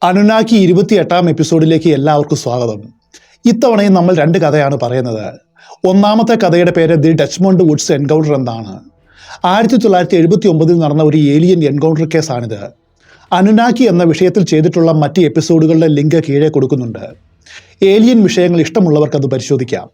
അനുനാക്കി 28-ാം എപ്പിസോഡിലേക്ക് എല്ലാവർക്കും സ്വാഗതം. ഇത്തവണയും നമ്മൾ രണ്ട് കഥയാണ് പറയുന്നത്. ഒന്നാമത്തെ കഥയുടെ പേര് ദി ഡച്ച്മണ്ട് വുഡ്സ് എൻകൗണ്ടർ എന്നാണ്. 1979 നടന്ന ഒരു ഏലിയൻ എൻകൗണ്ടർ കേസാണിത്. അനുനാക്കി എന്ന വിഷയത്തിൽ ചെയ്തിട്ടുള്ള മറ്റ് എപ്പിസോഡുകളുടെ ലിങ്ക് കീഴെ കൊടുക്കുന്നുണ്ട്. ഏലിയൻ വിഷയങ്ങൾ ഇഷ്ടമുള്ളവർക്ക് അത് പരിശോധിക്കാം.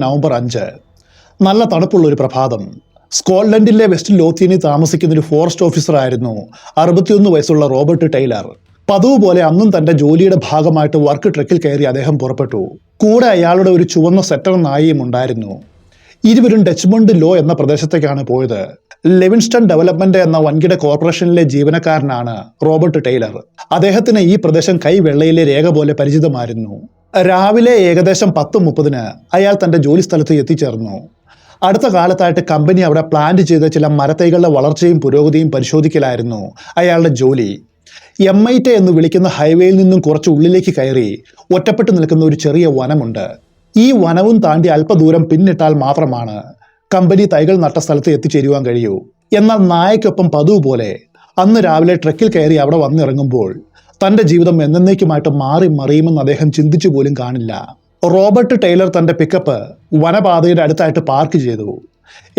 നവംബർ 5 നല്ല തണുപ്പുള്ളൊരു പ്രഭാതം. സ്കോട്ട്ലൻഡിലെ വെസ്റ്റ് ലോത്തീനിൽ താമസിക്കുന്ന ഒരു ഫോറസ്റ്റ് ഓഫീസറായിരുന്നു 61 വയസ്സുള്ള റോബർട്ട് ടൈലർ. പതിവ് പോലെ അന്നും തന്റെ ജോലിയുടെ ഭാഗമായിട്ട് വർക്ക് ട്രക്കിൽ കയറി അദ്ദേഹം പുറപ്പെട്ടു. കൂടെ അയാളുടെ ഒരു ചുവന്ന സെറ്റർ നായയും ഉണ്ടായിരുന്നു. ഇരുവരും ഡച്ച്മണ്ട് ലോ എന്ന പ്രദേശത്തേക്കാണ് പോയത്. ലെവിൻസ്റ്റൺ ഡെവലപ്മെന്റ് എന്ന വൻകിട കോർപ്പറേഷനിലെ ജീവനക്കാരനാണ് റോബർട്ട് ടൈലർ. അദ്ദേഹത്തിന് ഈ പ്രദേശം കൈവെള്ളയിലെ രേഖ പോലെ പരിചിതമായിരുന്നു. രാവിലെ ഏകദേശം 10:30 അയാൾ തന്റെ ജോലി സ്ഥലത്ത് എത്തിച്ചേർന്നു. അടുത്ത കാലത്തായിട്ട് കമ്പനി അവിടെ പ്ലാന്റ് ചെയ്ത ചില മരത്തൈകളുടെ വളർച്ചയും പുരോഗതിയും പരിശോധിക്കലായിരുന്നു അയാളുടെ ജോലി. MIT എന്ന് വിളിക്കുന്ന ഹൈവേയിൽ നിന്നും കുറച്ച് ഉള്ളിലേക്ക് കയറി ഒറ്റപ്പെട്ടു നിൽക്കുന്ന ഒരു ചെറിയ വനമുണ്ട്. ഈ വനവും താണ്ടി അല്പദൂരം പിന്നിട്ടാൽ മാത്രമാണ് കമ്പനി തൈകൾ നട്ട സ്ഥലത്ത് എത്തിച്ചേരുവാൻ കഴിയൂ. എന്നാൽ നായക്കൊപ്പം പതിവ് പോലെ അന്ന് രാവിലെ ട്രക്കിൽ കയറി അവിടെ വന്നിറങ്ങുമ്പോൾ തന്റെ ജീവിതം എന്നേക്കുമായിട്ട് മാറി മറിയുമെന്ന് അദ്ദേഹം ചിന്തിച്ചു പോലും കാണില്ല. റോബർട്ട് ടൈലർ തന്റെ പിക്കപ്പ് വനപാതയുടെ അടുത്തായിട്ട് പാർക്ക് ചെയ്തു.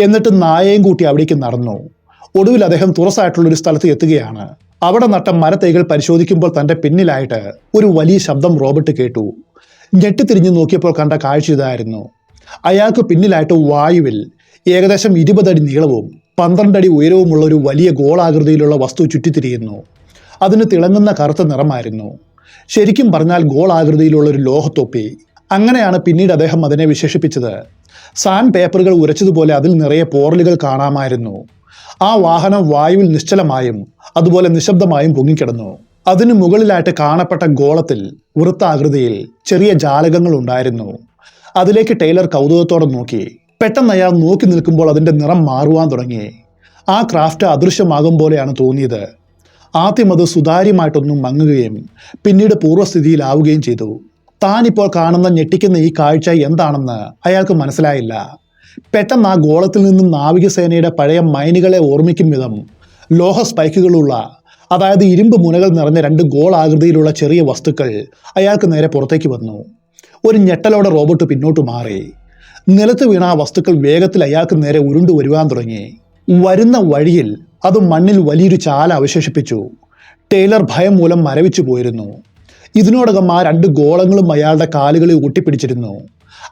എന്നിട്ട് നായയും കൂട്ടി അവിടേക്ക് നടന്നു. ഒടുവിൽ അദ്ദേഹം തുറസായിട്ടുള്ളൊരു സ്ഥലത്ത് എത്തുകയാണ്. അവിടെ നട്ട മരത്തൈകൾ പരിശോധിക്കുമ്പോൾ തന്റെ പിന്നിലായിട്ട് ഒരു വലിയ ശബ്ദം റോബർട്ട് കേട്ടു. ഞെട്ടിത്തിരിഞ്ഞു നോക്കിയപ്പോൾ കണ്ട കാഴ്ച ഇതായിരുന്നു. അയാൾക്ക് പിന്നിലായിട്ട് വായുവിൽ ഏകദേശം 20 അടി നീളവും 12 അടി ഉയരവുമുള്ള ഒരു വലിയ ഗോളാകൃതിയിലുള്ള വസ്തു ചുറ്റിത്തിരിയുന്നു. അതിന് തിളങ്ങുന്ന കറുത്ത നിറമായിരുന്നു. ശരിക്കും പറഞ്ഞാൽ ഗോളാകൃതിയിലുള്ള ഒരു ലോഹത്തൊപ്പി. അങ്ങനെയാണ് പിന്നീട് അദ്ദേഹം അതിനെ വിശേഷിപ്പിച്ചത്. സാൻഡ് പേപ്പറുകൾ ഉരച്ചതുപോലെ അതിൽ നിറയെ പോറലുകൾ കാണാമായിരുന്നു. ആ വാഹനം വായുവിൽ നിശ്ചലമായും അതുപോലെ നിശബ്ദമായും പൊങ്ങിക്കിടന്നു. അതിനു മുകളിലായിട്ട് കാണപ്പെട്ട ഗോളത്തിൽ വൃത്താകൃതിയിൽ ചെറിയ ജാലകങ്ങൾ ഉണ്ടായിരുന്നു. അതിലേക്ക് ടൈലർ കൗതുകത്തോടെ നോക്കി. പെട്ടെന്ന് അയാൾ നോക്കി നിൽക്കുമ്പോൾ അതിൻ്റെ നിറം മാറുവാൻ തുടങ്ങി. ആ ക്രാഫ്റ്റ് അദൃശ്യമാകും പോലെയാണ് തോന്നിയത്. ആദ്യം അത് സുതാര്യമായിട്ടൊന്നും മങ്ങുകയും പിന്നീട് പൂർവ്വസ്ഥിതിയിലാവുകയും ചെയ്തു. താനിപ്പോൾ കാണുന്ന ഞെട്ടിക്കുന്ന ഈ കാഴ്ച എന്താണെന്ന് അയാൾക്ക് മനസ്സിലായില്ല. പെട്ടെന്ന് ആ ഗോളത്തിൽ നിന്നും നാവികസേനയുടെ പഴയ മൈനുകളെ ഓർമ്മിക്കും വിധം ലോഹ സ്പൈക്കുകളുള്ള, അതായത് ഇരുമ്പ് മുനകൾ നിറഞ്ഞ 2 ഗോളാകൃതിയിലുള്ള ചെറിയ വസ്തുക്കൾ അയാൾക്ക് നേരെ പുറത്തേക്ക് വന്നു. ഒരു ഞെട്ടലോടെ റോബർട്ട് പിന്നോട്ട് മാറി. നിലത്ത് വീണ ആ വസ്തുക്കൾ വേഗത്തിൽ അയാൾക്ക് നേരെ ഉരുണ്ടു വരുവാൻ തുടങ്ങി. വരുന്ന വഴിയിൽ അത് മണ്ണിൽ വലിയൊരു ചാല അവശേഷിപ്പിച്ചു. ടൈലർ ഭയം മൂലം മരവിച്ചു പോയിരുന്നു. ഇതിനോടകം ആ 2 ഗോളങ്ങളും അയാളുടെ കാലുകളിൽ ഒട്ടിപ്പിടിച്ചിരുന്നു.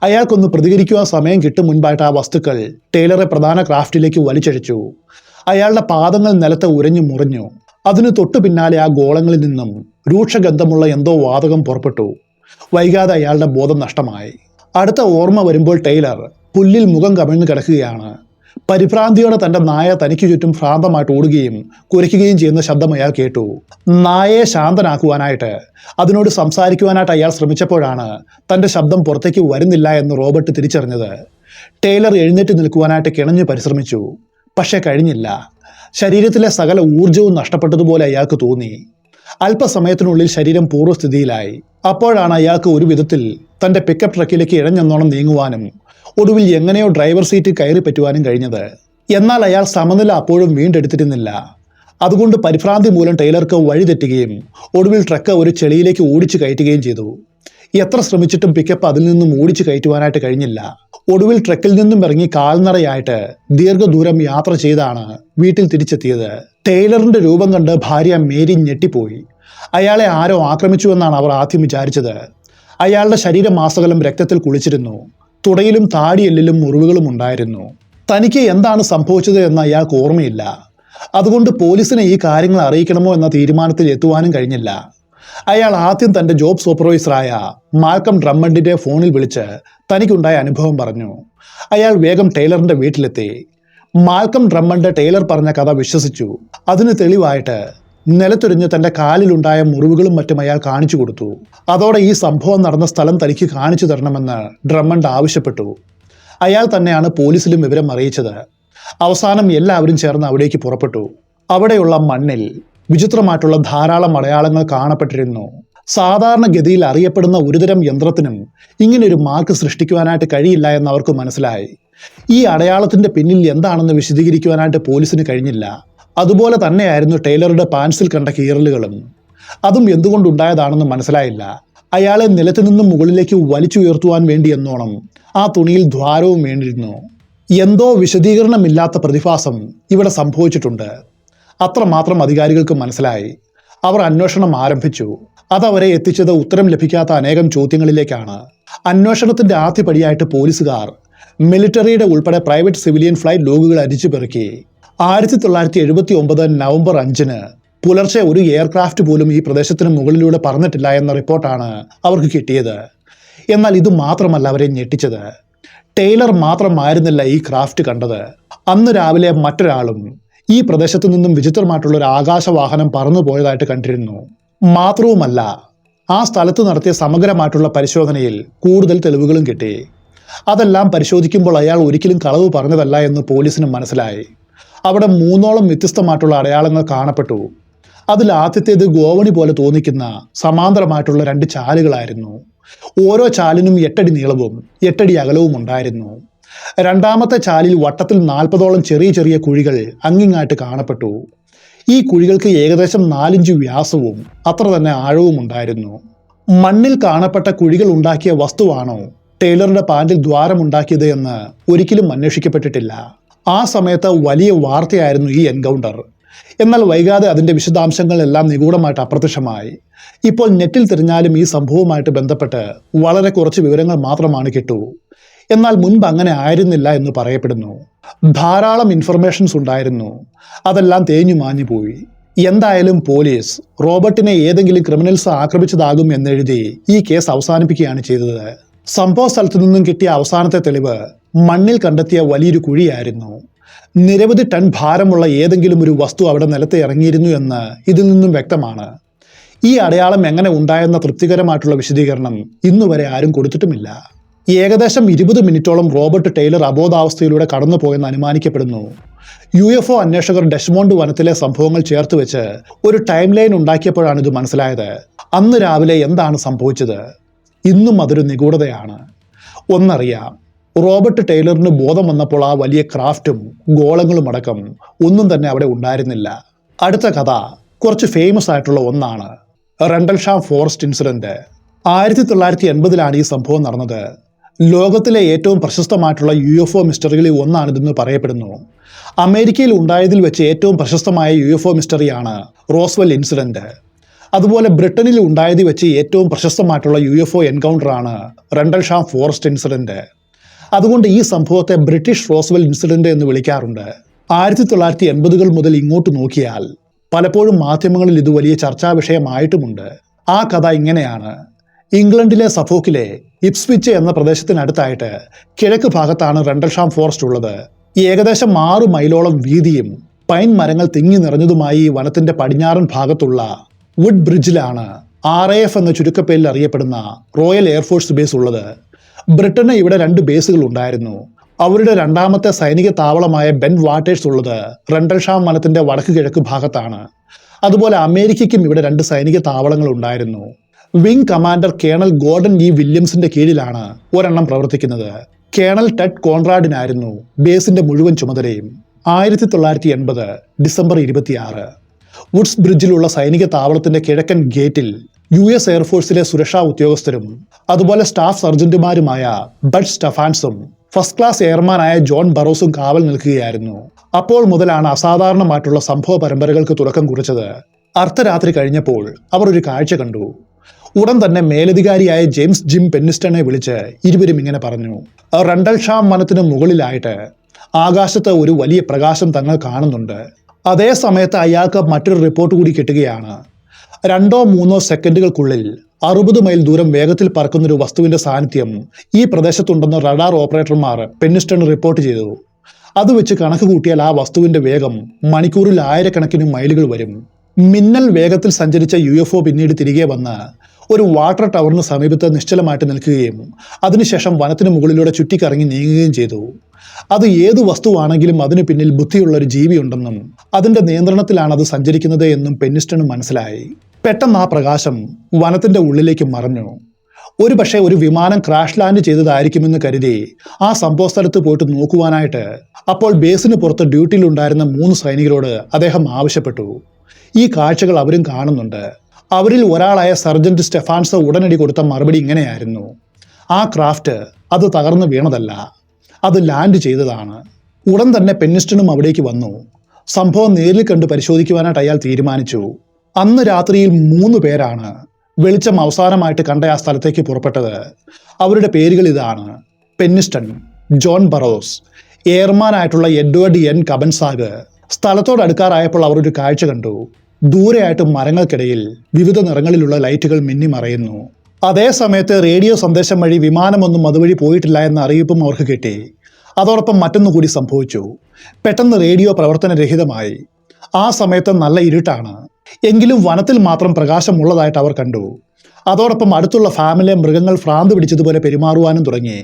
അയാൾക്കൊന്ന് പ്രതികരിക്കുവാൻ സമയം കിട്ടും മുൻപായിട്ട് ആ വസ്തുക്കൾ ടൈലറെ പ്രധാന ക്രാഫ്റ്റിലേക്ക് വലിച്ചഴിച്ചു. അയാളുടെ പാദങ്ങൾ നിലത്ത് ഉരഞ്ഞു മുറിഞ്ഞു. അതിന് തൊട്ടു പിന്നാലെ ആ ഗോളങ്ങളിൽ നിന്നും രൂക്ഷഗന്ധമുള്ള എന്തോ വാതകം പുറപ്പെട്ടു. വൈകാതെ അയാളുടെ ബോധം നഷ്ടമായി. അടുത്ത ഓർമ്മ വരുമ്പോൾ ടൈലർ പുല്ലിൽ മുഖം കമിഴ്ന്നു കിടക്കുകയാണ്. പരിഭ്രാന്തിയോടെ തന്റെ നായ തനിക്ക് ചുറ്റും ഭ്രാന്തമായിട്ട് ഓടുകയും കുരയ്ക്കുകയും ചെയ്യുന്ന ശബ്ദം അയാൾ കേട്ടു. നായയെ ശാന്തനാക്കുവാനായിട്ട്, അതിനോട് സംസാരിക്കുവാനായിട്ട് അയാൾ ശ്രമിച്ചപ്പോഴാണ് തന്റെ ശബ്ദം പുറത്തേക്ക് വരുന്നില്ല എന്ന് റോബർട്ട് തിരിച്ചറിഞ്ഞത്. ടൈലർ എഴുന്നേറ്റ് നിൽക്കുവാനായിട്ട് കിണഞ്ഞു പരിശ്രമിച്ചു. പക്ഷെ കഴിഞ്ഞില്ല. ശരീരത്തിലെ സകല ഊർജവും നഷ്ടപ്പെട്ടതുപോലെ അയാൾക്ക് തോന്നി. അല്പസമയത്തിനുള്ളിൽ ശരീരം പൂർവ്വസ്ഥിതിയിലായി. അപ്പോഴാണ് അയാൾക്ക് ഒരു വിധത്തിൽ തന്റെ പിക്കപ്പ് ട്രക്കിലേക്ക് ഇഴഞ്ഞെന്നോണം നീങ്ങുവാനും ഒടുവിൽ എങ്ങനെയോ ഡ്രൈവർ സീറ്റിൽ കയറി പറ്റുവാനും കഴിഞ്ഞത്. എന്നാൽ അയാൾ സമനില അപ്പോഴും വീണ്ടെടുത്തിരുന്നില്ല. അതുകൊണ്ട് പരിഭ്രാന്തി മൂലം ടൈലർക്ക് വഴിതെറ്റുകയും ഒടുവിൽ ട്രക്ക് ഒരു ചെളിയിലേക്ക് ഓടിച്ചു കയറ്റുകയും ചെയ്തു. എത്ര ശ്രമിച്ചിട്ടും പിക്കപ്പ് അതിൽ നിന്നും ഓടിച്ചു കയറ്റുവാനായിട്ട് കഴിഞ്ഞില്ല. ഒടുവിൽ ട്രക്കിൽ നിന്നും ഇറങ്ങി കാൽനടയായിട്ട് ദീർഘദൂരം യാത്ര ചെയ്താണ് വീട്ടിൽ തിരിച്ചെത്തിയത്. ടൈലറിന്റെ രൂപം കണ്ട് ഭാര്യ മേരി ഞെട്ടിപ്പോയി. അയാളെ ആരോ ആക്രമിച്ചുവെന്നാണ് അവർ ആദ്യം വിചാരിച്ചത്. അയാളുടെ ശരീരമാസകലം രക്തത്തിൽ കുളിച്ചിരുന്നു. തുടയിലും താടിയെല്ലിലും മുറിവുകളും ഉണ്ടായിരുന്നു. തനിക്ക് എന്താണ് സംഭവിച്ചത് എന്ന് അയാൾക്ക് ഓർമ്മയില്ല. അതുകൊണ്ട് പോലീസിനെ ഈ കാര്യങ്ങൾ അറിയിക്കണമോ എന്ന തീരുമാനത്തിൽ എത്തുവാനും കഴിഞ്ഞില്ല. അയാൾ ആദ്യം തൻ്റെ ജോബ് സൂപ്പർവൈസറായ മാൽക്കം ഡ്രമ്മണ്ടിനെ ഫോണിൽ വിളിച്ച് തനിക്കുണ്ടായ അനുഭവം പറഞ്ഞു. അയാൾ വേഗം ടൈലറിന്റെ വീട്ടിലെത്തി. മാൽക്കം ഡ്രമ്മണ്ട് ടൈലർ പറഞ്ഞ കഥ വിശ്വസിച്ചു. അതിന് തെളിവായിട്ട് നിലത്തൊരിഞ്ഞ് തൻ്റെ കാലിലുണ്ടായ മുറിവുകളും മറ്റും അയാൾ കാണിച്ചു കൊടുത്തു. അതോടെ ഈ സംഭവം നടന്ന സ്ഥലം തനിക്ക് കാണിച്ചു തരണമെന്ന് ഡ്രമ്മണ്ട് ആവശ്യപ്പെട്ടു. അയാൾ തന്നെയാണ് പോലീസിലും വിവരം അറിയിച്ചത്. അവസാനം എല്ലാവരും ചേർന്ന് അവിടേക്ക് പുറപ്പെട്ടു. അവിടെയുള്ള മണ്ണിൽ വിചിത്രമായിട്ടുള്ള ധാരാളം അടയാളങ്ങൾ കാണപ്പെട്ടിരുന്നു. സാധാരണഗതിയിൽ അറിയപ്പെടുന്ന ഒരുതരം യന്ത്രത്തിനും ഇങ്ങനെയൊരു മാർക്ക് സൃഷ്ടിക്കുവാനായിട്ട് കഴിയില്ല എന്ന് അവർക്ക് മനസ്സിലായി. ഈ അടയാളത്തിന്റെ പിന്നിൽ എന്താണെന്ന് വിശദീകരിക്കുവാനായിട്ട് പോലീസിന് കഴിഞ്ഞില്ല. അതുപോലെ തന്നെയായിരുന്നു ടൈലറുടെ പാൻസിൽ കണ്ട കീറലുകളും. അതും എന്തുകൊണ്ടുണ്ടായതാണെന്ന് മനസ്സിലായില്ല. അയാളെ നിലത്തു നിന്നും മുകളിലേക്ക് വലിച്ചുയർത്തുവാൻ വേണ്ടി എന്നോണം ആ തുണിയിൽ ദ്വാരവും വീണിരുന്നു. എന്തോ വിശദീകരണമില്ലാത്ത പ്രതിഭാസം ഇവിടെ സംഭവിച്ചിട്ടുണ്ട്. അത്രമാത്രം അധികാരികൾക്ക് മനസ്സിലായി. അവർ അന്വേഷണം ആരംഭിച്ചു. അതവരെ എത്തിച്ചത് ഉത്തരം ലഭിക്കാത്ത അനേകം ചോദ്യങ്ങളിലേക്കാണ്. അന്വേഷണത്തിന്റെ ആദ്യപടിയായിട്ട് പോലീസുകാർ മിലിറ്ററിയുടെ ഉൾപ്പെടെ പ്രൈവറ്റ് സിവിലിയൻ ഫ്ലൈറ്റ് ലോഗുകൾ അരിച്ചു പെറുക്കി. 1979 നവംബർ 5 പുലർച്ചെ ഒരു എയർക്രാഫ്റ്റ് പോലും ഈ പ്രദേശത്തിന് മുകളിലൂടെ പറന്നിട്ടില്ല എന്ന റിപ്പോർട്ടാണ് അവർക്ക് കിട്ടിയത്. എന്നാൽ ഇത് മാത്രമല്ല അവരെ ഞെട്ടിച്ചത്. ടൈലർ മാത്രമായിരുന്നില്ല ഈ ക്രാഫ്റ്റ് കണ്ടത്. അന്ന് രാവിലെ മറ്റൊരാളും ഈ പ്രദേശത്തു നിന്നും വിചിത്രമായിട്ടുള്ള ഒരു ആകാശവാഹനം പറന്നു പോയതായിട്ട് കണ്ടിരുന്നു. മാത്രവുമല്ല, ആ സ്ഥലത്ത് നടത്തിയ സമഗ്രമായിട്ടുള്ള പരിശോധനയിൽ കൂടുതൽ തെളിവുകളും കിട്ടി. അതെല്ലാം പരിശോധിക്കുമ്പോൾ അയാൾ ഒരിക്കലും കളവ് പറഞ്ഞതല്ല എന്ന് പോലീസിന് മനസ്സിലായി. അവിടെ 3ഓളം വ്യത്യസ്തമായിട്ടുള്ള അടയാളങ്ങൾ കാണപ്പെട്ടു. അതിൽ ആദ്യത്തേത് ഗോവണി പോലെ തോന്നിക്കുന്ന സമാന്തരമായിട്ടുള്ള 2 ചാലുകളായിരുന്നു. ഓരോ ചാലിനും 8 അടി നീളവും 8 അടി അകലവും ഉണ്ടായിരുന്നു. രണ്ടാമത്തെ ചാലിൽ വട്ടത്തിൽ 40ഓളം ചെറിയ ചെറിയ കുഴികൾ അങ്ങിങ്ങായിട്ട് കാണപ്പെട്ടു. ഈ കുഴികൾക്ക് ഏകദേശം 4 ഇഞ്ച് വ്യാസവും അത്ര തന്നെ ആഴവും ഉണ്ടായിരുന്നു. മണ്ണിൽ കാണപ്പെട്ട കുഴികൾ ഉണ്ടാക്കിയ വസ്തുവാണോ ടൈലറുടെ പാൻറിൽ ദ്വാരമുണ്ടാക്കിയത് എന്ന് ഒരിക്കലും അന്വേഷിക്കപ്പെട്ടിട്ടില്ല. ആ സമയത്ത് വലിയ വാർത്തയായിരുന്നു ഈ എൻകൗണ്ടർ. എന്നാൽ വൈകാതെ അതിൻ്റെ വിശദാംശങ്ങളെല്ലാം നിഗൂഢമായിട്ട് അപ്രത്യക്ഷമായി. ഇപ്പോൾ നെറ്റിൽ തിരഞ്ഞാലും ഈ സംഭവവുമായിട്ട് ബന്ധപ്പെട്ട് വളരെ കുറച്ച് വിവരങ്ങൾ മാത്രമാണ് കിട്ടൂ. എന്നാൽ മുൻപ് അങ്ങനെ ആയിരുന്നില്ല എന്ന് പറയപ്പെടുന്നു. ധാരാളം ഇൻഫർമേഷൻസ് ഉണ്ടായിരുന്നു. അതെല്ലാം തേഞ്ഞു മാഞ്ഞു പോയി. എന്തായാലും പോലീസ് റോബർട്ടിനെ ഏതെങ്കിലും ക്രിമിനൽസ് ആക്രമിച്ചതാകും എന്നെഴുതി ഈ കേസ് അവസാനിപ്പിക്കുകയാണ് ചെയ്തത്. സംഭവ സ്ഥലത്തു നിന്നും കിട്ടിയ അവസാനത്തെ തെളിവ് മണ്ണിൽ കണ്ടെത്തിയ വലിയൊരു കുഴിയായിരുന്നു. നിരവധി ടൺ ഭാരമുള്ള ഏതെങ്കിലും ഒരു വസ്തു അവിടെ നിലത്ത് ഇറങ്ങിയിരുന്നു എന്ന് ഇതിൽ നിന്നും വ്യക്തമാണ്. ഈ അടയാളം എങ്ങനെ ഉണ്ടായെന്ന തൃപ്തികരമായിട്ടുള്ള വിശദീകരണം ഇന്നുവരെ ആരും കൊടുത്തിട്ടുമില്ല. ഏകദേശം 20 മിനിറ്റോളം റോബർട്ട് ടൈലർ അബോധാവസ്ഥയിലൂടെ കടന്നുപോയെന്ന് അനുമാനിക്കപ്പെടുന്നു. UFO അന്വേഷകർ ഡെഷ്മോണ്ട് വനത്തിലെ സംഭവങ്ങൾ ചേർത്ത് വെച്ച് ഒരു ടൈം ലൈൻ ഉണ്ടാക്കിയപ്പോഴാണ് ഇത് മനസ്സിലായത്. അന്ന് രാവിലെ എന്താണ് സംഭവിച്ചത്? ഇന്നും അതൊരു നിഗൂഢതയാണ്. ഒന്നറിയാം, റോബർട്ട് ടൈലറിന് ബോധം വന്നപ്പോൾ ആ വലിയ ക്രാഫ്റ്റും ഗോളങ്ങളും അടക്കം ഒന്നും തന്നെ അവിടെ ഉണ്ടായിരുന്നില്ല. അടുത്ത കഥ കുറച്ച് ഫേമസ് ആയിട്ടുള്ള ഒന്നാണ്. റണ്ടൽഷാം ഫോറസ്റ്റ് ഇൻസിഡന്റ്. 1980 ഈ സംഭവം നടന്നത്. ലോകത്തിലെ ഏറ്റവും പ്രശസ്തമായിട്ടുള്ള UFO മിസ്റ്ററികളിൽ ഒന്നാണിതെന്ന് പറയപ്പെടുന്നു. അമേരിക്കയിൽ ഉണ്ടായതിൽ വെച്ച് ഏറ്റവും പ്രശസ്തമായ UFO മിസ്റ്ററിയാണ് റോസ്വെൽ ഇൻസിഡന്റ്. അതുപോലെ ബ്രിട്ടനിൽ ഉണ്ടായതിൽ വെച്ച് ഏറ്റവും പ്രശസ്തമായിട്ടുള്ള UFO എൻകൗണ്ടറാണ് റണ്ടൽഷാം ഫോറസ്റ്റ് ഇൻസിഡന്റ്. അതുകൊണ്ട് ഈ സംഭവത്തെ ബ്രിട്ടീഷ് റോസ്വെൽ ഇൻസിഡന്റ് എന്ന് വിളിക്കാറുണ്ട്. 1980 മുതൽ ഇങ്ങോട്ട് നോക്കിയാൽ പലപ്പോഴും മാധ്യമങ്ങളിൽ ഇത് വലിയ ചർച്ചാ വിഷയമായിട്ടുമുണ്ട്. ആ കഥ ഇങ്ങനെയാണ്. ഇംഗ്ലണ്ടിലെ സഫോക്കിലെ ഇപ്സ്വിച്ച് എന്ന പ്രദേശത്തിനടുത്തായിട്ട് കിഴക്ക് ഭാഗത്താണ് റണ്ടൽഷാം ഫോറസ്റ്റ് ഉള്ളത്. ഏകദേശം 6 മൈലോളം വീതിയും പൈൻ മരങ്ങൾ തിങ്ങി നിറഞ്ഞതുമായി ഈ വനത്തിന്റെ പടിഞ്ഞാറൻ ഭാഗത്തുള്ള വുഡ് ബ്രിഡ്ജിലാണ് RAF എന്ന ചുരുക്കപ്പേരിൽ അറിയപ്പെടുന്ന റോയൽ എയർഫോഴ്സ് ബേസ് ഉള്ളത്. ബ്രിട്ടന് ഇവിടെ 2 ബേസുകൾ ഉണ്ടായിരുന്നു. അവരുടെ രണ്ടാമത്തെ സൈനിക താവളമായ ബെൻ വാട്ടേഴ്സ് ഉള്ളത് റണ്ടൽഷാം വനത്തിന്റെ വടക്ക് കിഴക്ക് ഭാഗത്താണ്. അതുപോലെ അമേരിക്കയ്ക്കും ഇവിടെ 2 സൈനിക താവളങ്ങൾ ഉണ്ടായിരുന്നു. Wing commander colonel Gordon E. വില്യംസിന്റെ കീഴിലാണ് ഒരെണ്ണം പ്രവർത്തിക്കുന്നത്. കേണൽ ടെഡ് കോൺറാഡിനായിരുന്നു ബേസിന്റെ മുഴുവൻ ചുമതലയും. 1980 ഡിസംബർ 26 വുഡ്സ് ബ്രിഡ്ജിലുള്ള സൈനിക താവളത്തിന്റെ കിഴക്കൻ ഗേറ്റിൽ US എയർഫോഴ്സിലെ സുരക്ഷാ ഉദ്യോഗസ്ഥരും അതുപോലെ സ്റ്റാഫ് സർജന്റുമാരുമായ ബഡ് സ്റ്റഫാൻസും ഫസ്റ്റ് ക്ലാസ് എയർമാനായ ജോൺ ബറോസും കാവൽ നിൽക്കുകയായിരുന്നു. അപ്പോൾ മുതലാണ് അസാധാരണമായിട്ടുള്ള സംഭവ പരമ്പരകൾക്ക് തുടക്കം കുറിച്ചത്. അർദ്ധരാത്രി കഴിഞ്ഞപ്പോൾ അവർ ഒരു കാഴ്ച കണ്ടു. ഉടൻ തന്നെ മേലധികാരിയായ ജെയിംസ് ജിം പെന്നിസ്റ്റനെ വിളിച്ച് ഇരുവരും ഇങ്ങനെ പറഞ്ഞു. റണ്ടൽഷാം വനത്തിന് മുകളിലായിട്ട് ആകാശത്ത് ഒരു വലിയ പ്രകാശം തങ്ങൾ കാണുന്നുണ്ട്. അതേ സമയത്ത് അയാൾക്ക് മറ്റൊരു റിപ്പോർട്ട് കൂടി കിട്ടുകയാണ്. 2-3 സെക്കൻഡുകൾക്കുള്ളിൽ 60 മൈൽ ദൂരം വേഗത്തിൽ പറക്കുന്നൊരു വസ്തുവിന്റെ സാന്നിധ്യം ഈ പ്രദേശത്തുണ്ടെന്ന് റഡാർ ഓപ്പറേറ്റർമാർ പെന്നിസ്റ്റൺ റിപ്പോർട്ട് ചെയ്തു. അത് വെച്ച് കണക്ക് കൂട്ടിയാൽ ആ വസ്തുവിന്റെ വേഗം മണിക്കൂറിൽ 1000 കണക്കിന് മൈലുകൾ വരും. മിന്നൽ വേഗത്തിൽ സഞ്ചരിച്ച UFO പിന്നീട് തിരികെ വന്ന് ഒരു വാട്ടർ ടവറിന് സമീപത്ത് നിശ്ചലമായിട്ട് നിൽക്കുകയും അതിനുശേഷം വനത്തിന് മുകളിലൂടെ ചുറ്റിക്കറങ്ങി നീങ്ങുകയും ചെയ്തു. അത് ഏതു വസ്തുവാണെങ്കിലും അതിന് പിന്നിൽ ബുദ്ധിയുള്ള ഒരു ജീവിയുണ്ടെന്നും അതിന്റെ നിയന്ത്രണത്തിലാണ് അത് സഞ്ചരിക്കുന്നത് എന്നും പെന്നിസ്റ്റണ് മനസ്സിലായി. പെട്ടെന്ന് ആ പ്രകാശം വനത്തിന്റെ ഉള്ളിലേക്ക് മറഞ്ഞു. ഒരുപക്ഷെ ഒരു വിമാനം ക്രാഷ് ലാൻഡ് ചെയ്തതായിരിക്കുമെന്ന് കരുതി ആ സംഭവ സ്ഥലത്ത് പോയിട്ട് നോക്കുവാനായിട്ട് അപ്പോൾ ബേസിന് പുറത്ത് ഡ്യൂട്ടിയിലുണ്ടായിരുന്ന 3 സൈനികരോട് അദ്ദേഹം ആവശ്യപ്പെട്ടു. ഈ കാഴ്ചകൾ അവരും കാണുന്നുണ്ട്. അവരിൽ ഒരാളായ സർജന്റ് സ്റ്റെഫാൻസ് ഉടനടി കൊടുത്ത മറുപടി ഇങ്ങനെയായിരുന്നു: ആ ക്രാഫ്റ്റ് അത് തകർന്നു വീണതല്ല, അത് ലാൻഡ് ചെയ്തതാണ്. ഉടൻ തന്നെ പെന്നിസ്റ്റണും അവിടേക്ക് വന്നു. സംഭവം നേരിൽ കണ്ട് പരിശോധിക്കുവാനായിട്ട് അയാൾ തീരുമാനിച്ചു. അന്ന് രാത്രിയിൽ 3 പേരാണ് വെളിച്ചം അവസാനമായിട്ട് കണ്ട ആ സ്ഥലത്തേക്ക് പുറപ്പെട്ടത്. അവരുടെ പേരുകൾ ഇതാണ്: പെന്നിസ്റ്റൺ, ജോൺ ബറോസ്, എയർമാനായിട്ടുള്ള എഡ്വേർഡ് എൻ കബൻസാഗ്. സ്ഥലത്തോടടുക്കാറായപ്പോൾ അവർ ഒരു കാഴ്ച കണ്ടു. ദൂരെയായിട്ട് മരങ്ങൾക്കിടയിൽ വിവിധ നിറങ്ങളിലുള്ള ലൈറ്റുകൾ മിന്നിമറയുന്നു. അതേ സമയത്ത് റേഡിയോ സന്ദേശം വഴി വിമാനമൊന്നും അതുവഴി പോയിട്ടില്ല എന്ന അറിയിപ്പും അവർക്ക് കിട്ടി. അതോടൊപ്പം മറ്റൊന്നുകൂടി സംഭവിച്ചു. പെട്ടെന്ന് റേഡിയോ പ്രവർത്തനരഹിതമായി. ആ സമയത്ത് നല്ല ഇരുട്ടാണ്. എങ്കിലും വനത്തിൽ മാത്രം പ്രകാശമുള്ളതായിട്ട് അവർ കണ്ടു. അതോടൊപ്പം അടുത്തുള്ള ഫാമിലെ മൃഗങ്ങൾ ഭ്രാന്ത് പിടിച്ചതുപോലെ പെരുമാറുവാനും തുടങ്ങി.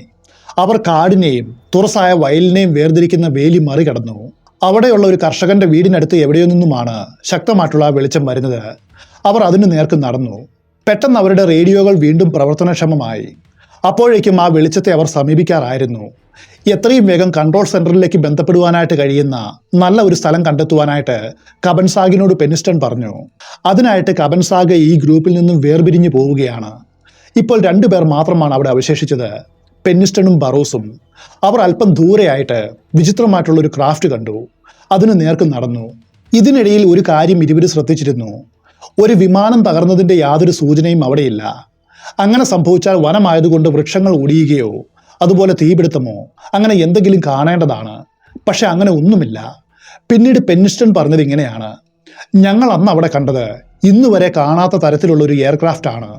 അവർ കാടിനെയും തുറസായ വയലിനെയും വേർതിരിക്കുന്ന വേലി മറികടന്നു. അവിടെയുള്ള ഒരു കർഷകന്റെ വീടിനടുത്ത് എവിടെയോ നിന്നുമാണ് ശക്തമായിട്ടുള്ള വെളിച്ചം വരുന്നത്. അവർ അതിന് നേർക്ക് നടന്നു. പെട്ടെന്ന് അവരുടെ റേഡിയോകൾ വീണ്ടും പ്രവർത്തനക്ഷമമായി. അപ്പോഴേക്കും ആ വെളിച്ചത്തെ അവർ സമീപിക്കാറായിരുന്നു. എത്രയും വേഗം കൺട്രോൾ സെന്ററിലേക്ക് ബന്ധപ്പെടുവാനായിട്ട് കഴിയുന്ന നല്ല ഒരു സ്ഥലം കണ്ടെത്തുവാനായിട്ട് കബൻസാഗിനോട് പെന്നിസ്റ്റൺ പറഞ്ഞു. അതിനായിട്ട് കബൻസാഗ് ഈ ഗ്രൂപ്പിൽ നിന്നും വേർപിരിഞ്ഞു പോവുകയാണ്. ഇപ്പോൾ 2 പേർ മാത്രമാണ് അവിടെ അവശേഷിച്ചത്: പെന്നിസ്റ്റണും ബറോസും. അവർ അല്പം ദൂരെയായിട്ട് വിചിത്രമായിട്ടുള്ള ഒരു ക്രാഫ്റ്റ് കണ്ടു. അതിന് നേർക്ക് നടന്നു. ഇതിനിടയിൽ ഒരു കാര്യം ഇരുവരും ശ്രദ്ധിച്ചിരുന്നു: ഒരു വിമാനം തകർന്നതിൻ്റെ യാതൊരു സൂചനയും അവിടെയില്ല. അങ്ങനെ സംഭവിച്ചാൽ വനമായതുകൊണ്ട് വൃക്ഷങ്ങൾ ഒടിയുകയോ അതുപോലെ തീപിടുത്തമോ അങ്ങനെ എന്തെങ്കിലും കാണേണ്ടതാണ്. പക്ഷെ അങ്ങനെ ഒന്നുമില്ല. പിന്നീട് പെന്നിസ്റ്റൺ പറഞ്ഞത് ഇങ്ങനെയാണ്: ഞങ്ങൾ അന്ന് അവിടെ കണ്ടത് ഇന്നുവരെ കാണാത്ത തരത്തിലുള്ള ഒരു എയർക്രാഫ്റ്റ് ആണ്.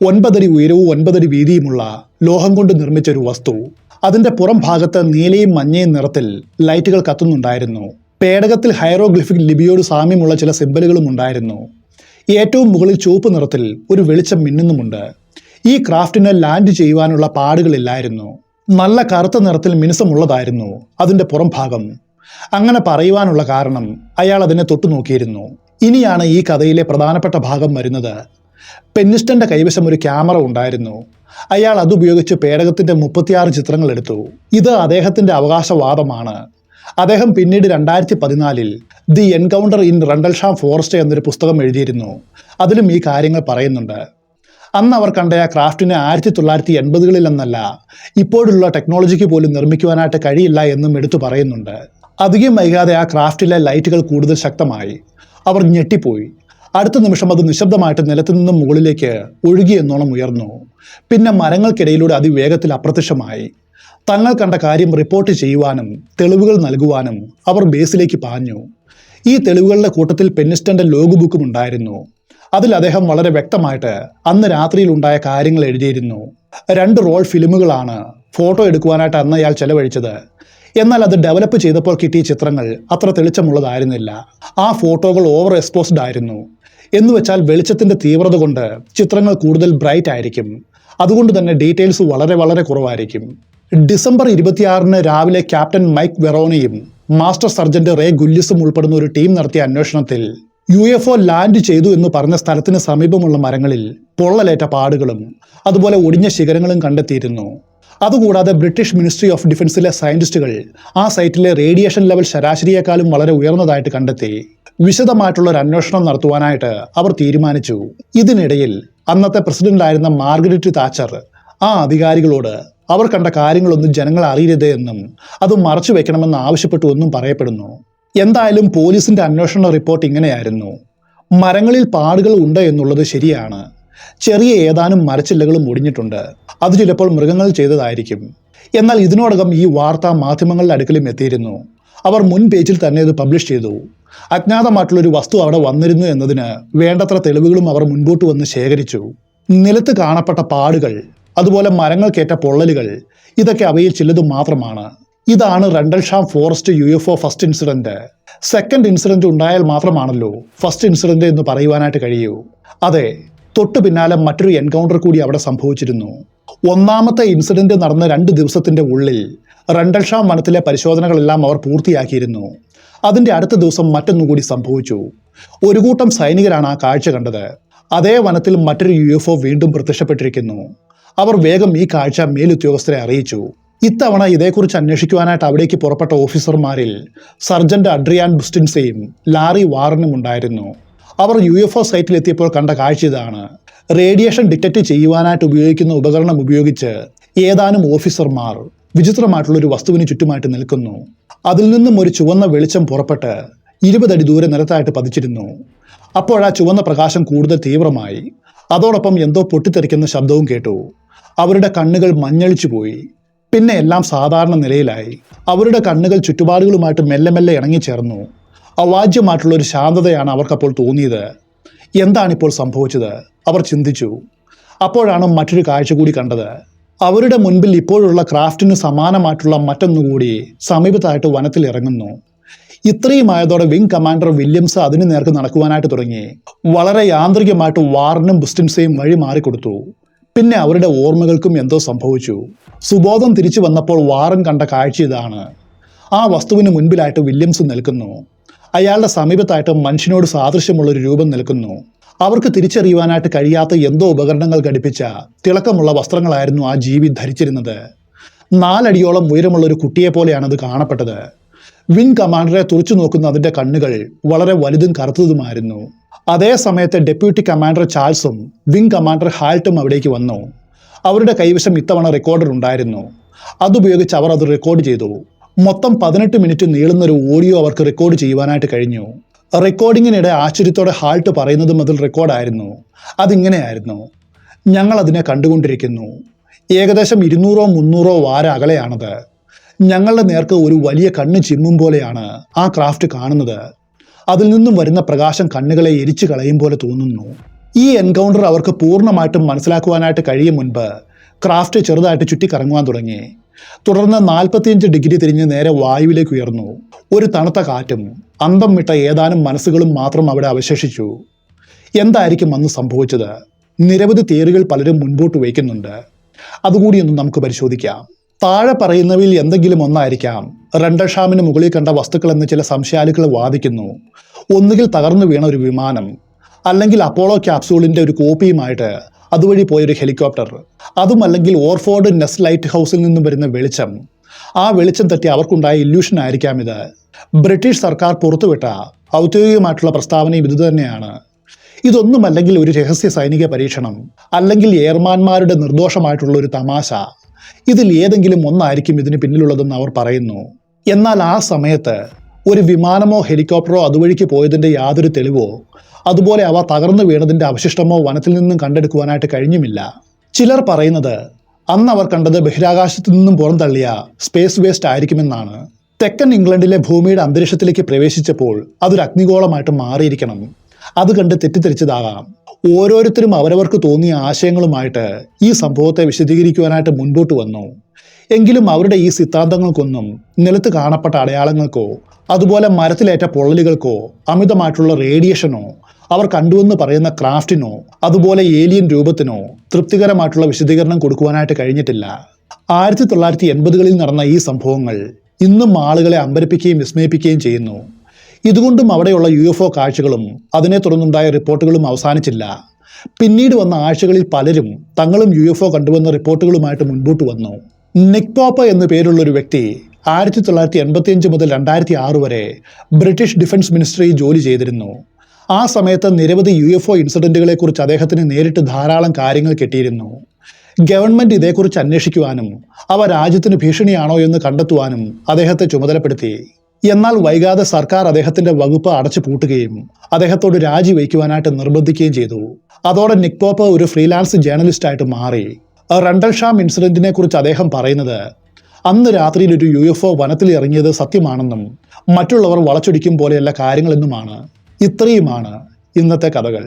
9 അടി ഉയരവും 9 അടി വീതിയുമുള്ള ലോഹം കൊണ്ട് നിർമ്മിച്ച ഒരു വസ്തു. അതിന്റെ പുറം ഭാഗത്ത് നീലയും മഞ്ഞയും നിറത്തിൽ ലൈറ്റുകൾ കത്തുന്നുണ്ടായിരുന്നു. പേടകത്തിൽ ഹൈറോഗ്ലിഫിക് ലിപിയോട് സാമ്യമുള്ള ചില സിംബലുകളും ഉണ്ടായിരുന്നു. ഏറ്റവും മുകളിൽ ചുവപ്പ് നിറത്തിൽ ഒരു വെളിച്ചം മിന്നുന്നുമുണ്ട്. ഈ ക്രാഫ്റ്റിന് ലാൻഡ് ചെയ്യുവാനുള്ള പാടുകളില്ലായിരുന്നു. നല്ല കറുത്ത നിറത്തിൽ മിനുസമുള്ളതായിരുന്നു അതിന്റെ പുറം ഭാഗം. അങ്ങനെ പറയുവാനുള്ള കാരണം അയാൾ അതിനെ തൊട്ടു നോക്കിയിരുന്നു. ഇനിയാണ് ഈ കഥയിലെ പ്രധാനപ്പെട്ട ഭാഗം വരുന്നത്. പെന്നിസ്റ്റന്റെ കൈവശം ഒരു ക്യാമറ ഉണ്ടായിരുന്നു. അയാൾ അതുപയോഗിച്ച് പേടകത്തിന്റെ 36 ചിത്രങ്ങൾ എടുത്തു. ഇത് അദ്ദേഹത്തിന്റെ അവകാശവാദമാണ്. അദ്ദേഹം പിന്നീട് 2014 ദി എൻകൗണ്ടർ ഇൻ റണ്ടൽഷാം ഫോറസ്റ്റ് എന്നൊരു പുസ്തകം എഴുതിയിരുന്നു. അതിലും ഈ കാര്യങ്ങൾ പറയുന്നുണ്ട്. അന്ന് അവർ കണ്ട ആ ക്രാഫ്റ്റിന് 1980കളിൽ എന്നല്ല ഇപ്പോഴുള്ള ടെക്നോളജിക്ക് പോലും നിർമ്മിക്കുവാനായിട്ട് കഴിയില്ല എന്നും എടുത്തു പറയുന്നുണ്ട്. അധികം വൈകാതെ ആ ക്രാഫ്റ്റിലെ ലൈറ്റുകൾ കൂടുതൽ ശക്തമായി. അവർ ഞെട്ടിപ്പോയി. അടുത്ത നിമിഷം അത് നിശബ്ദമായിട്ട് നിലത്തു നിന്നും മുകളിലേക്ക് ഒഴുകിയെന്നോണം ഉയർന്നു. പിന്നെ മരങ്ങൾക്കിടയിലൂടെ അതിവേഗത്തിൽ അപ്രത്യക്ഷമായി. തങ്ങൾ കണ്ട കാര്യം റിപ്പോർട്ട് ചെയ്യുവാനും തെളിവുകൾ നൽകുവാനും അവർ ബേസിലേക്ക് പാഞ്ഞു. ഈ തെളിവുകളുടെ കൂട്ടത്തിൽ പെന്നിസ്റ്റന്റെ ലോഗ് ബുക്കും ഉണ്ടായിരുന്നു. അതിൽ അദ്ദേഹം വളരെ വ്യക്തമായിട്ട് അന്ന് രാത്രിയിൽ ഉണ്ടായ കാര്യങ്ങൾ എഴുതിയിരുന്നു. 2 റോൾ ഫിലിമുകളാണ് ഫോട്ടോ എടുക്കുവാനായിട്ട് അന്ന് അയാൾ ചെലവഴിച്ചത്. എന്നാൽ അത് ഡെവലപ്പ് ചെയ്തപ്പോൾ കിട്ടിയ ചിത്രങ്ങൾ അത്ര തെളിച്ചമുള്ളതായിരുന്നില്ല. ആ ഫോട്ടോകൾ ഓവർ എക്സ്പോസ്ഡ് ആയിരുന്നു. എന്നുവെച്ചാൽ വെളിച്ചത്തിന്റെ തീവ്രത കൊണ്ട് ചിത്രങ്ങൾ കൂടുതൽ ബ്രൈറ്റ് ആയിരിക്കും. അതുകൊണ്ട് തന്നെ ഡീറ്റെയിൽസ് വളരെ കുറവായിരിക്കും. ഡിസംബർ 26 രാവിലെ ക്യാപ്റ്റൻ മൈക്ക് വെറോണിയും മാസ്റ്റർ സർജന്റ് റേ ഗുല്ലിസും ഉൾപ്പെടുന്ന ഒരു ടീം നടത്തിയ അന്വേഷണത്തിൽ UFO ലാൻഡ് ചെയ്തു എന്ന് പറഞ്ഞ സ്ഥലത്തിന് സമീപമുള്ള മരങ്ങളിൽ പൊള്ളലേറ്റ പാടുകളും അതുപോലെ ഒടിഞ്ഞ ശിഖരങ്ങളും കണ്ടെത്തിയിരുന്നു. അതുകൂടാതെ ബ്രിട്ടീഷ് മിനിസ്ട്രി ഓഫ് ഡിഫൻസിലെ സയന്റിസ്റ്റുകൾ ആ സൈറ്റിലെ റേഡിയേഷൻ ലെവൽ ശരാശരിയേക്കാളും വളരെ ഉയർന്നതായിട്ട് കണ്ടെത്തി. വിശദമായിട്ടുള്ള ഒരു അന്വേഷണം നടത്തുവാനായിട്ട് അവർ തീരുമാനിച്ചു. ഇതിനിടയിൽ അന്നത്തെ പ്രസിഡന്റായിരുന്ന മാർഗരറ്റ് താച്ചർ ആ അധികാരികളോട് അവർ കണ്ട കാര്യങ്ങളൊന്നും ജനങ്ങൾ അറിയരുത് എന്നും അത് മറച്ചു വെക്കണമെന്ന് ആവശ്യപ്പെട്ടു എന്നും പറയപ്പെടുന്നു. എന്തായാലും പോലീസിന്റെ അന്വേഷണ റിപ്പോർട്ട് ഇങ്ങനെയായിരുന്നു: മരങ്ങളിൽ പാടുകൾ ഉണ്ട് എന്നുള്ളത് ശരിയാണ്. ചെറിയ ഏതാനും മരച്ചില്ലകളും ഒടിഞ്ഞിട്ടുണ്ട്. അത് ചിലപ്പോൾ മൃഗങ്ങൾ ചെയ്തതായിരിക്കും. എന്നാൽ ഇതിനോടകം ഈ വാർത്ത മാധ്യമങ്ങളുടെ അടുക്കലും എത്തിയിരുന്നു. അവർ മുൻ പേജിൽ തന്നെ ഇത് പബ്ലിഷ് ചെയ്തു. അജ്ഞാതമായിട്ടുള്ളൊരു വസ്തു അവിടെ വന്നിരുന്നു എന്നതിന് വേണ്ടത്ര തെളിവുകളും അവർ മുൻപോട്ട് വന്ന് ശേഖരിച്ചു. നിലത്ത് കാണപ്പെട്ട പാടുകൾ, അതുപോലെ മരങ്ങൾക്കേറ്റ പൊള്ളലുകൾ, ഇതൊക്കെ അവയിൽ ചിലത് മാത്രമാണ്. ഇതാണ് Rendlesham forest UFO first incident. Second incident ഉണ്ടായാൽ മാത്രമാണല്ലോ ഫസ്റ്റ് ഇൻസിഡന്റ് എന്ന് പറയുവാനായിട്ട് കഴിയൂ. അതെ, തൊട്ടു പിന്നാലെ മറ്റൊരു എൻകൗണ്ടർ കൂടി അവിടെ സംഭവിച്ചിരുന്നു. ഒന്നാമത്തെ ഇൻസിഡന്റ് നടന്ന 2 ദിവസത്തിന്റെ ഉള്ളിൽ റണ്ടൽഷാം വനത്തിലെ പരിശോധനകളെല്ലാം അവർ പൂർത്തിയാക്കിയിരുന്നു. അതിന്റെ അടുത്ത ദിവസം മറ്റൊന്നുകൂടി സംഭവിച്ചു. ഒരു കൂട്ടം സൈനികരാണ് ആ കാഴ്ച കണ്ടത്. അതേ വനത്തിൽ മറ്റൊരു UFO വീണ്ടും പ്രത്യക്ഷപ്പെട്ടിരിക്കുന്നു. അവർ വേഗം ഈ കാഴ്ച മേലുദ്യോഗസ്ഥരെ അറിയിച്ചു. ഇത്തവണ ഇതേക്കുറിച്ച് അന്വേഷിക്കുവാനായിട്ട് അവിടേക്ക് പുറപ്പെട്ട ഓഫീസർമാരിൽ സർജന്റ് അഡ്രിയാൻ ബുസ്റ്റിൻസയും ലാറി വാറനും ഉണ്ടായിരുന്നു. അവർ UFO സൈറ്റിലെത്തിയപ്പോൾ കണ്ട കാഴ്ച ഇതാണ്. റേഡിയേഷൻ ഡിറ്റക്ട് ചെയ്യുവാനായിട്ട് ഉപയോഗിക്കുന്ന ഉപകരണം ഉപയോഗിച്ച് ഏതാനും ഓഫീസർമാർ വിചിത്രമായിട്ടുള്ളൊരു വസ്തുവിന് ചുറ്റുമായിട്ട് നിൽക്കുന്നു. അതിൽ നിന്നും ഒരു ചുവന്ന വെളിച്ചം പുറപ്പെട്ട് 20 അടി ദൂരെ നിലത്തായിട്ട് പതിച്ചിരുന്നു. അപ്പോൾ ആ ചുവന്ന പ്രകാശം കൂടുതൽ തീവ്രമായി. അതോടൊപ്പം എന്തോ പൊട്ടിത്തെറിക്കുന്ന ശബ്ദവും കേട്ടു. അവരുടെ കണ്ണുകൾ മഞ്ഞളിച്ചു പോയി. പിന്നെ എല്ലാം സാധാരണ നിലയിലായി. അവരുടെ കണ്ണുകൾ ചുറ്റുപാടുകളുമായിട്ട് മെല്ലെ മെല്ലെ ഇണങ്ങിച്ചേർന്നു. അവാജ്യമായിട്ടുള്ള ഒരു ശാന്തതയാണ് അവർക്കപ്പോൾ തോന്നിയത്. എന്താണിപ്പോൾ സംഭവിച്ചത്? അവർ ചിന്തിച്ചു. അപ്പോഴാണ് മറ്റൊരു കാഴ്ച കൂടി കണ്ടത്. അവരുടെ മുൻപിൽ ഇപ്പോഴുള്ള ക്രാഫ്റ്റിന് സമാനമായിട്ടുള്ള മറ്റൊന്നുകൂടി സമീപത്തായിട്ട് വനത്തിൽ ഇറങ്ങുന്നു. ഇത്രയുമായതോടെ വിംഗ് കമാൻഡർ വില്യംസ് അതിനു നേർക്ക് നടക്കുവാനായിട്ട് തുടങ്ങി. വളരെ യാന്ത്രികമായിട്ട് വാറനും ബുസ്റ്റിൻസയും വഴി മാറിക്കൊടുത്തു. പിന്നെ അവരുടെ ഓർമ്മകൾക്കും എന്തോ സംഭവിച്ചു. സുബോധം തിരിച്ചു വന്നപ്പോൾ വാറൻ കണ്ട കാഴ്ച ഇതാണ്. ആ വസ്തുവിന് മുൻപിലായിട്ട് വില്യംസ് നിൽക്കുന്നു. അയാളുടെ സമീപത്തായിട്ട് മനുഷ്യനോട് സാദൃശ്യമുള്ളൊരു രൂപം നിൽക്കുന്നു. അവർക്ക് തിരിച്ചറിയുവാനായിട്ട് കഴിയാത്ത എന്തോ ഉപകരണങ്ങൾ ഘടിപ്പിച്ച തിളക്കമുള്ള വസ്ത്രങ്ങളായിരുന്നു ആ ജീവി ധരിച്ചിരുന്നത്. 4 അടിയോളം ഉയരമുള്ള ഒരു കുട്ടിയെ പോലെയാണ് അത് കാണപ്പെട്ടത്. വിംഗ് കമാൻഡറെ തുറച്ചു നോക്കുന്ന അതിൻ്റെ കണ്ണുകൾ വളരെ വലുതും കറുത്തതുമായിരുന്നു. അതേ സമയത്ത് ഡെപ്യൂട്ടി കമാൻഡർ ചാൾസും വിംഗ് കമാൻഡർ ഹാൾട്ടും അവിടേക്ക് വന്നു. അവരുടെ കൈവശം ഇത്തവണ റെക്കോർഡർ ഉണ്ടായിരുന്നു. അതുപയോഗിച്ച് അവർ അത് റെക്കോർഡ് ചെയ്തു. മൊത്തം 18 മിനിറ്റ് നീളുന്നൊരു ഓഡിയോ അവർക്ക് റെക്കോർഡ് ചെയ്യുവാനായിട്ട് കഴിഞ്ഞു. റെക്കോർഡിങ്ങിനിടെ ആശ്ചര്യത്തോടെ ഹാൾട്ട് പറയുന്നതും അതിൽ റെക്കോർഡായിരുന്നു. അതിങ്ങനെയായിരുന്നു: ഞങ്ങൾ അതിനെ കണ്ടുകൊണ്ടിരിക്കുന്നു. ഏകദേശം 200-300 വാര അകലെയാണത്. ഞങ്ങളുടെ നേർക്ക് ഒരു വലിയ കണ്ണ് ചിമ്മും പോലെയാണ് ആ ക്രാഫ്റ്റ് കാണുന്നത്. അതിൽ നിന്നും വരുന്ന പ്രകാശം കണ്ണുകളെ എരിച്ചു കളയും പോലെ തോന്നുന്നു. ഈ എൻകൗണ്ടർ അവർക്ക് പൂർണ്ണമായിട്ടും മനസ്സിലാക്കുവാനായിട്ട് കഴിയും മുൻപ് ക്രാഫ്റ്റ് ചെറുതായിട്ട് ചുറ്റിക്കറങ്ങുവാൻ തുടങ്ങി. തുടർന്ന് 45 ഡിഗ്രി തിരിഞ്ഞ് നേരെ വായുവിലേക്ക് ഉയർന്നു. ഒരു തണുത്ത കാറ്റും അന്തം വിട്ട ഏതാനും മനസ്സുകളും മാത്രം അവിടെ അവശേഷിച്ചു. എന്തായിരിക്കും അന്ന് സംഭവിച്ചത്? നിരവധി തിയറികൾ പലരും മുൻപോട്ട് വയ്ക്കുന്നുണ്ട്. അതുകൂടിയൊന്നും നമുക്ക് പരിശോധിക്കാം. താഴെ പറയുന്നവയിൽ എന്തെങ്കിലും ഒന്നായിരിക്കാം റണ്ടൽഷാമിന് മുകളിൽ കണ്ട വസ്തുക്കളെന്ന് ചില സംശയാലുക്കൾ വാദിക്കുന്നു. ഒന്നുകിൽ തകർന്നു വീണ ഒരു വിമാനം, അല്ലെങ്കിൽ അപ്പോളോ ക്യാപ്സൂളിൻ്റെ ഒരു കോപ്പിയുമായിട്ട് അതുവഴി പോയൊരു ഹെലികോപ്റ്റർ, അതുമല്ലെങ്കിൽ ഓർഫോർഡ് നെസ്റ്റ് ലൈറ്റ് ഹൗസിൽ നിന്നും വരുന്ന വെളിച്ചം. ആ വെളിച്ചം തട്ടി അവർക്കുണ്ടായ ഇല്യൂഷൻ ആയിരിക്കാം ഇത്. ബ്രിട്ടീഷ് സർക്കാർ പുറത്തുവിട്ട ഔദ്യോഗികമായിട്ടുള്ള പ്രസ്താവനയും ഇതുതന്നെയാണ്. ഇതൊന്നുമല്ലെങ്കിൽ ഒരു രഹസ്യ സൈനിക പരീക്ഷണം, അല്ലെങ്കിൽ എയർമാൻമാരുടെ നിർദോഷമായിട്ടുള്ള ഒരു തമാശ. ഇതിൽ ഏതെങ്കിലും ഒന്നായിരിക്കും ഇതിന് പിന്നിലുള്ളതെന്ന് അവർ പറയുന്നു. എന്നാൽ ആ സമയത്ത് ഒരു വിമാനമോ ഹെലികോപ്റ്ററോ അതുവഴിക്ക് പോയതിൻ്റെ യാതൊരു തെളിവോ അതുപോലെ അവ തകർന്നു വീണതിൻ്റെ അവശിഷ്ടമോ വനത്തിൽ നിന്നും കണ്ടെടുക്കുവാനായിട്ട് കഴിഞ്ഞുമില്ല. ചിലർ പറയുന്നത് അന്ന് അവർ കണ്ടത് ബഹിരാകാശത്തു നിന്നും പുറന്തള്ളിയ സ്പേസ് വേസ്റ്റ് ആയിരിക്കുമെന്നാണ്. തെക്കൻ ഇംഗ്ലണ്ടിലെ ഭൂമിയുടെ അന്തരീക്ഷത്തിലേക്ക് പ്രവേശിച്ചപ്പോൾ അതൊരു അഗ്നിഗോളമായിട്ട് മാറിയിരിക്കണം. അത് കണ്ട് തെറ്റിദ്ധരിച്ചതാകാം. ഓരോരുത്തരും അവരവർക്ക് തോന്നിയ ആശയങ്ങളുമായിട്ട് ഈ സംഭവത്തെ വിശദീകരിക്കുവാനായിട്ട് മുൻപോട്ട് വന്നു. എങ്കിലും അവരുടെ ഈ സിദ്ധാന്തങ്ങൾക്കൊന്നും നിലത്ത് കാണപ്പെട്ട അടയാളങ്ങൾക്കോ അതുപോലെ മരത്തിലേറ്റ പൊള്ളലുകൾക്കോ അമിതമായിട്ടുള്ള റേഡിയേഷനോ അവർ കണ്ടുവെന്ന് പറയുന്ന ക്രാഫ്റ്റിനോ അതുപോലെ ഏലിയൻ രൂപത്തിനോ തൃപ്തികരമായിട്ടുള്ള വിശദീകരണം കൊടുക്കുവാനായിട്ട് കഴിഞ്ഞിട്ടില്ല. 1980കളിൽ നടന്ന ഈ സംഭവങ്ങൾ ഇന്നും ആളുകളെ അമ്പരപ്പിക്കുകയും വിസ്മയിപ്പിക്കുകയും ചെയ്യുന്നു. ഇതുകൊണ്ടും അവിടെയുള്ള UFO കാഴ്ചകളും അതിനെ തുടർന്നുണ്ടായ റിപ്പോർട്ടുകളും അവസാനിച്ചില്ല. പിന്നീട് വന്ന ആഴ്ചകളിൽ പലരും തങ്ങളും UFO കണ്ടുവന്ന റിപ്പോർട്ടുകളുമായിട്ട് മുൻപോട്ട് വന്നു. നിക് പോപ്പ് എന്നു പേരുള്ളൊരു വ്യക്തി 1985 മുതൽ 2006 വരെ ബ്രിട്ടീഷ് ഡിഫൻസ് മിനിസ്ട്രിയിൽ ജോലി ചെയ്തിരുന്നു. ആ സമയത്ത് നിരവധി UFO ഇൻസിഡൻറ്റുകളെക്കുറിച്ച് അദ്ദേഹത്തിന് നേരിട്ട് ധാരാളം കാര്യങ്ങൾ കിട്ടിയിരുന്നു. ഗവൺമെൻറ് ഇതേക്കുറിച്ച് അന്വേഷിക്കുവാനും അവ രാജ്യത്തിന് ഭീഷണിയാണോ എന്ന് കണ്ടെത്തുവാനും അദ്ദേഹത്തെ ചുമതലപ്പെടുത്തി. എന്നാൽ വൈകാതെ സർക്കാർ അദ്ദേഹത്തിൻ്റെ വകുപ്പ് അടച്ചു പൂട്ടുകയും അദ്ദേഹത്തോട് രാജിവയ്ക്കുവാനായിട്ട് നിർബന്ധിക്കുകയും ചെയ്തു. അതോടെ നിക് പോപ്പ് ഒരു ഫ്രീലാൻസ് ജേർണലിസ്റ്റായിട്ട് മാറി. റണ്ടൽഷാം ഇൻസിഡൻറ്റിനെ കുറിച്ച് അദ്ദേഹം പറയുന്നത് അന്ന് രാത്രിയിൽ ഒരു UFO വനത്തിൽ ഇറങ്ങിയത് സത്യമാണെന്നും മറ്റുള്ളവർ വളച്ചൊടിക്കും പോലെയല്ല കാര്യങ്ങളെന്നുമാണ്. ഇത്രയുമാണ് ഇന്നത്തെ കഥകൾ.